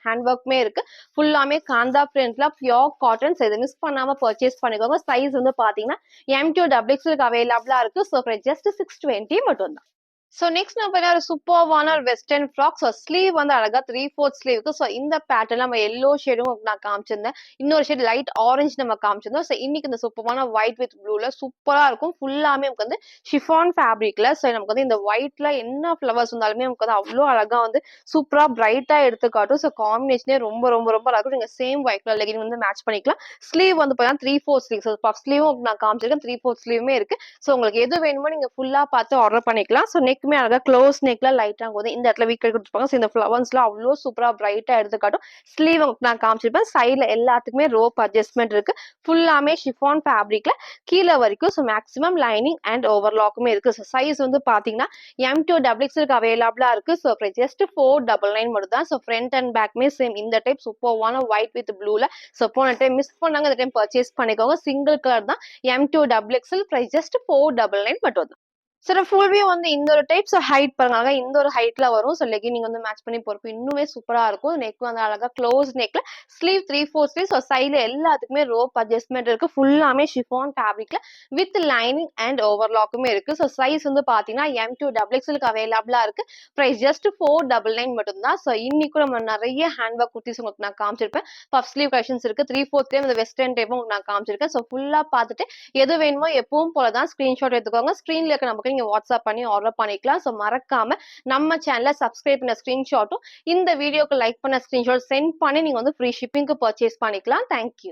ஹேண்ட் ஒர்க்மே இருக்கு. ஃபுல்லாமே காந்தா பிரிண்ட்ல பியோர் காட்டன். ஸோ இதை மிஸ் பண்ணாம பர்ச்சேஸ் பண்ணிக்கோங்க. சைஸ் வந்து பாத்தீங்கன்னா M2 XXL அவைலபிளா இருக்கு. ஸோ ஜஸ்ட் 620 மட்டும் தான். ஸோ நெக்ஸ்ட் நம்ம பார்த்தீங்கன்னா, ஒரு சூப்பர்வான ஒரு வெஸ்டர்ன் ஃப்ராக். ஸோ ஸ்லீவ் வந்து அழகா 3/4 ஸ்லீவ்க்கு. ஸோ இந்த பேட்டர்ன் நம்ம எல்லோ ஷேடும் நான் காமிச்சிருந்தேன். இன்னொரு ஷேட் லைட் ஆரஞ்ச் நம்ம காமிச்சிருந்தோம். ஸோ இன்னைக்கு இந்த சூப்பர்வான ஒயிட் வித் ப்ளூல சூப்பரா இருக்கும். ஃபுல்லாமே நமக்கு வந்து ஷிஃபான் ஃபேப்ரிக்ல. ஸோ நமக்கு வந்து இந்த ஒயிட்ல என்ன ஃப்ளவர்ஸ் வந்தாலுமே நமக்கு வந்து அவ்ளோ அழகா வந்து சூப்பரா பிரைட்டா எடுத்து காட்டும். ஸோ காம்பினேஷனே ரொம்ப ரொம்ப ரொம்ப அழகா இருக்கும். நீங்க சேம் ஒயிட் கலர் லெகின் வந்து மேட்ச் பண்ணிக்கலாம். ஸ்லீவ் வந்து பார்த்தீங்கன்னா 3/4 ஸ்லீவ். ஸோ பஃப் ஸ்லீவும் நான் காமிச்சிருக்கேன். 3/4 ஸ்லீவுமே இருக்கு. ஸோ உங்களுக்கு எது வேணுமோ நீங்க ஃபுல்லா பார்த்து ஆர்டர் பண்ணிக்கலாம். ஸோ நெக்குமே அழகா க்ளோஸ் நெக்ல லைட்டா வந்து இந்த இடத்துல வீக் கொடுத்துருப்பாங்க. ஸோ இந்த ஃப்ளவர்ஸ்லாம் அவ்வளோ சூப்பரா பிரைட்டா எடுத்து காட்டும். ஸ்லீவ் நான் காமிச்சிருப்பேன். சைட்ல எல்லாத்துக்குமே ரோப் அட்ஜஸ்ட்மெண்ட் இருக்கு. ஃபுல்லாமே ஷிஃபான் ஃபேப்ரிக்ல கீழ வரைக்கும். ஸோ மேக்ஸிமம் லைனிங் அண்ட் ஓவர்லாக்குமே இருக்கு. ஸோ சைஸ் வந்து பாத்தீங்கன்னா M2 XXL அவைலபிளா இருக்கு. ஸோ ஜஸ்ட் 499 மட்டும் தான். ஸோ ஃப்ரண்ட் அண்ட் பேக்மே சேம் இந்த டைப் சூப்பர்வான ஒயிட் வித் ப்ளூல. ஸோ போன டைம் மிஸ் பண்ணாங்க, இந்த டைம் பர்ச்சேஸ் பண்ணிக்கோங்க. சிங்கிள் கலர் தான். M2 XXL பிரைஸ் ஜஸ்ட் 499 மட்டும் தான். சார் ஃபுல் வியூ வந்து இந்த ஒரு டைப்ஸ் ஹைட் பாருங்க. அழகா இந்த ஒரு ஹைட்ல வரும். ஸோ லெகின் நீங்க வந்து மேட்ச் பண்ணி போறப்போ இன்னுமே சூப்பரா இருக்கும். நெக் வந்து அழகா க்ளோஸ் நெக்ல ஸ்லீவ் 3/4 ஸ்லீவ். ஸோ சைட்ல எல்லாத்துக்குமே ரோப் அட்ஜஸ்ட்மெண்ட் இருக்கு. ஃபுல்லாமே ஷிஃபான் ஃபேப்ரிக்ல வித் லைனிங் அண்ட் ஓவர்லாக்குமே இருக்கு. ஸோ சைஸ் வந்து பாத்தீங்கன்னா M2 XXL அவைலபிளா இருக்கு. பிரைஸ் ஜஸ்ட் 499 மட்டும் தான். ஸோ இன்னைக்கும் நம்ம நிறைய ஹேண்ட் ஒர்க் குர்த்திஸ் உங்களுக்கு நான் காமிச்சிருப்பேன். பஃப் ஸ்லீவ் கலெக்ஷன்ஸ் இருக்கு. 3/4 இந்த வெஸ்டர்ன் டைப்பும் உங்களுக்கு நான் காமிச்சிருக்கேன். ஸோ ஃபுல்லா பார்த்துட்டு எது வேணுமோ எப்பவும் போல தான் ஸ்கிரீன்ஷாட் எடுத்துக்கோங்க. ஸ்கிரீன்ல இருக்க நமக்கு நீங்க வாட்ஸ்அப் பண்ணி ஆர்டர் பண்ணிக்கலாம். ஸோ மறக்காம நம்ம சேனலை சப்ஸ்கிரைப் பண்ண ஸ்கிரீன்ஷாட்டும் இந்த வீடியோக்கு லைக் பண்ண ஸ்கிரீன்ஷாட் சென்ட் பண்ணி நீங்க வந்து ஃப்ரீ ஷிப்பிங்க்கு பர்ச்சேஸ் பண்ணிக்கலாம். தேங்க்யூ.